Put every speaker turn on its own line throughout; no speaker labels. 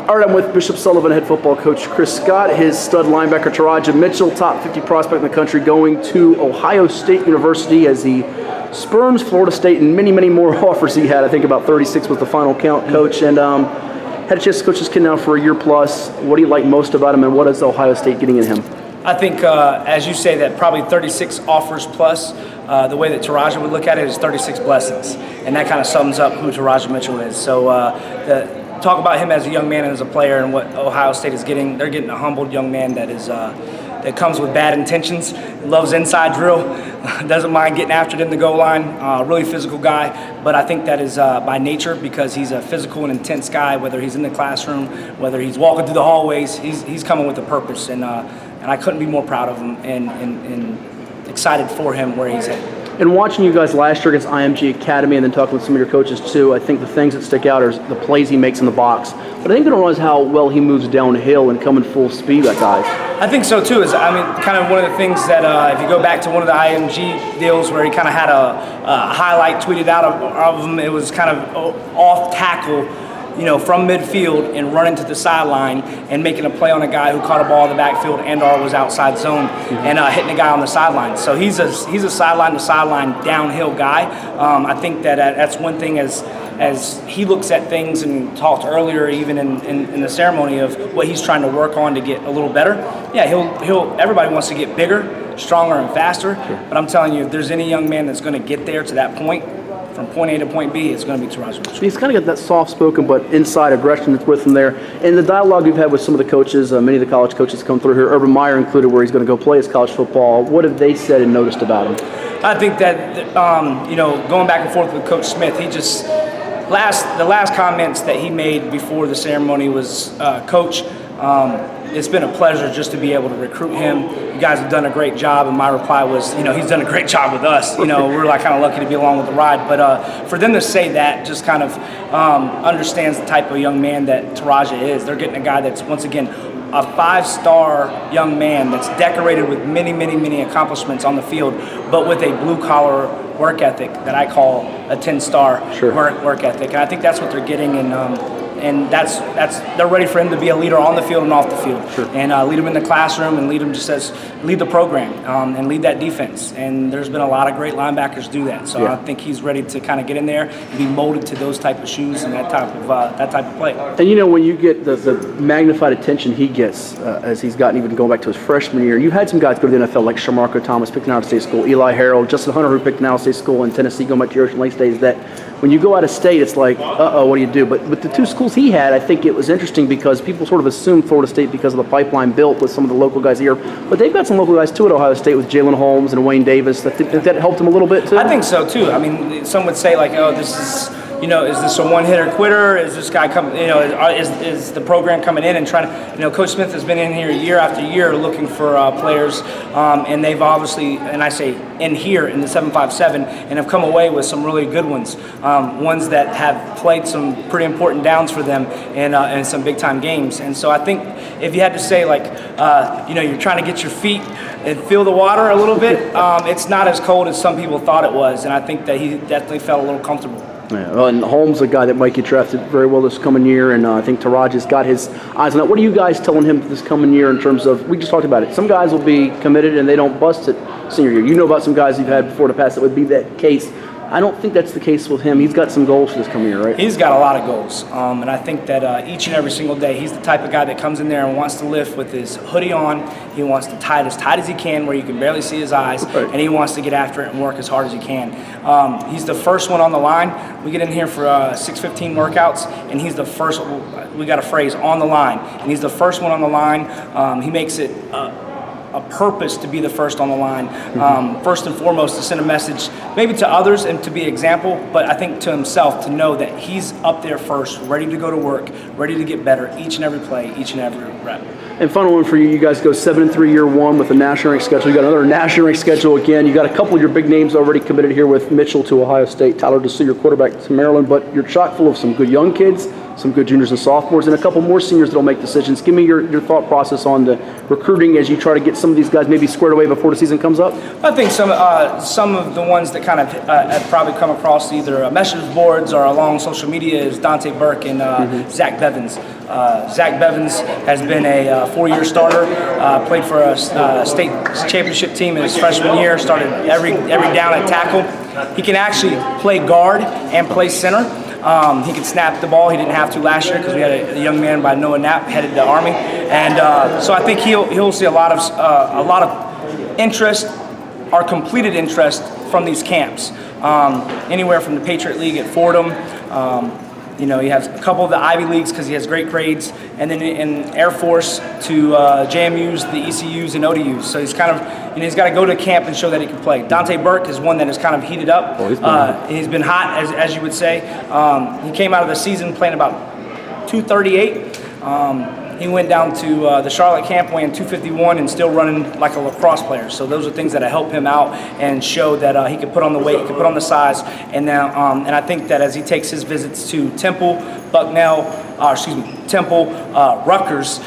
All right, I'm with Bishop Sullivan head football coach Chris Scott, his stud linebacker Teradja Mitchell, top 50 prospect in the country, going to Ohio State University as he spurns Florida State and many, many more offers he had. I think about 36 was the final count, coach. And had a chance to coach this kid now for a year plus. What do you like most about him, and what is Ohio State getting in him?
I think, as you say, that probably 36 offers plus. The way that Teradja would look at it is 36 blessings, and that kind of sums up who Teradja Mitchell is. So talk about him as a young man and as a player and what Ohio State is getting. They're getting a humbled young man that is that comes with bad intentions, loves inside drill, doesn't mind getting after it in the goal line, really physical guy. But I think that is by nature, because he's a physical and intense guy, whether he's in the classroom, whether he's walking through the hallways, he's coming with a purpose. And I couldn't be more proud of him and excited for him where he's at.
And watching you guys last year against IMG Academy and then talking with some of your coaches too, I think the things that stick out are the plays he makes in the box. But I think they don't realize how well he moves downhill and coming full speed at guys.
I think so too. Kind of one of the things that if you go back to one of the IMG deals where he kind of had a highlight tweeted out of him, it was kind of off tackle, from midfield and running to the sideline and making a play on a guy who caught a ball in the backfield and/or was outside zone and hitting a guy on the sideline. So he's a sideline to sideline downhill guy. I think that that's one thing as he looks at things and talked earlier, even in the ceremony, of what he's trying to work on to get a little better. Yeah, everybody wants to get bigger, stronger, and faster. Sure. But I'm telling you, if there's any young man that's going to get there to that point, from point A to point B, it's going to be Teradja Mitchell.
He's kind of got that soft-spoken but inside aggression that's with him there. And the dialogue you've had with some of the coaches, many of the college coaches come through here, Urban Meyer included, where he's going to go play his college football. What have they said and noticed about him?
I think that, going back and forth with Coach Smith, he just, the last comments that he made before the ceremony was, Coach, it's been a pleasure just to be able to recruit him. You guys have done a great job, and my reply was, he's done a great job with us. We're kind of lucky to be along with the ride. But for them to say that just kind of understands the type of young man that Teradja is. They're getting a guy that's, once again, a 5-star young man that's decorated with many, many, many accomplishments on the field, but with a blue-collar work ethic that I call a 10-star
Sure.
work ethic. And I think that's what they're getting, and that's they're ready for him to be a leader on the field and off the field.
Sure.
And lead him in the classroom and lead the program and lead that defense. And there's been a lot of great linebackers do that. So
yeah.
I think he's ready to kind of get in there and be molded to those type of shoes and that type of play.
And when you get the magnified attention he gets as he's gotten, even going back to his freshman year, you had some guys go to the NFL like Shamarko Thomas, picked an out-of-state school, Eli Harold, Justin Hunter, who picked an out-of-state school in Tennessee, going back to your Ocean Lakes days, that when you go out of state, it's like, what do you do? But with the two schools he had, I think it was interesting because people sort of assumed Florida State because of the pipeline built with some of the local guys here. But they've got some local guys too at Ohio State with Jalen Holmes and Wayne Davis. I think that helped him a little bit too.
I think so too. I mean, some would say like, this is, is this a one-hitter quitter? Is this guy coming? Is the program coming in and trying to? Coach Smith has been in here year after year looking for players, and they've obviously, and I say in here in the 757, and have come away with some really good ones, ones that have played some pretty important downs for them in some big-time games. And so I think if you had to say like, you're trying to get your feet and feel the water a little bit, it's not as cold as some people thought it was, and I think that he definitely felt a little comfortable.
Yeah, well, and Holmes, a guy that might get drafted very well this coming year, and I think Teradja's got his eyes on that. What are you guys telling him this coming year in terms of, we just talked about it, some guys will be committed and they don't bust it senior year. You know about some guys you've had before in the past that would be that case. I don't think that's the case with him. He's got some goals for this coming year, right?
He's got a lot of goals, and I think that each and every single day, he's the type of guy that comes in there and wants to lift with his hoodie on. He wants to tie it as tight as he can where you can barely see his eyes, right. And he wants to get after it and work as hard as he can. He's the first one on the line. We get in here for 6:15 workouts, and he's the first. We got a phrase, on the line, and he's the first one on the line. He makes it a purpose to be the first on the line, first and foremost to send a message maybe to others and to be an example, but I think to himself to know that he's up there first, ready to go to work, ready to get better each and every play, each and every rep.
And final one for you, you guys go 7-3 year one with a national rank schedule. You got another national rank schedule again. You got a couple of your big names already committed here with Mitchell to Ohio State, Tyler DeSue, your quarterback to Maryland, but you're chock full of some good young kids, some good juniors and sophomores, and a couple more seniors that'll make decisions. Give me your thought process on the recruiting as you try to get some of these guys maybe squared away before the season comes up.
I think some of the ones that kind of have probably come across either message boards or along social media is Dante Burke and Zach Bevins. Zach Bevins has been a 4-year starter, played for a state championship team in his freshman year, started every down at tackle. He can actually play guard and play center. He can snap the ball. He didn't have to last year because we had a young man by Noah Knapp headed to Army, and so I think he'll see a lot of interest, or completed interest from these camps. Anywhere from the Patriot League at Fordham. He has a couple of the Ivy Leagues because he has great grades, and then in Air Force to JMUs, the ECUs, and ODUs. So he's kind of, he's got to go to camp and show that he can play. Dante Burke is one that has kind of heated up. He's been hot, as you would say. He came out of the season playing about 238. He went down to the Charlotte camp weighing 251 and still running like a lacrosse player. So those are things that help him out and show that he could put on the weight, he could put on the size. And now, and I think that as he takes his visits to Temple, Rutgers,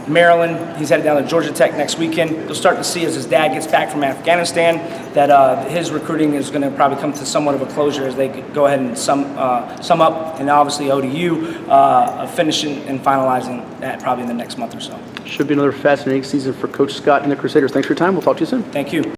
Maryland, he's headed down to Georgia Tech next weekend. You'll start to see as his dad gets back from Afghanistan that his recruiting is going to probably come to somewhat of a closure as they go ahead and sum up, and obviously ODU finishing and finalizing that probably in the next month or so.
Should be another fascinating season for Coach Scott and the Crusaders. Thanks for your time. We'll talk to you soon.
Thank you.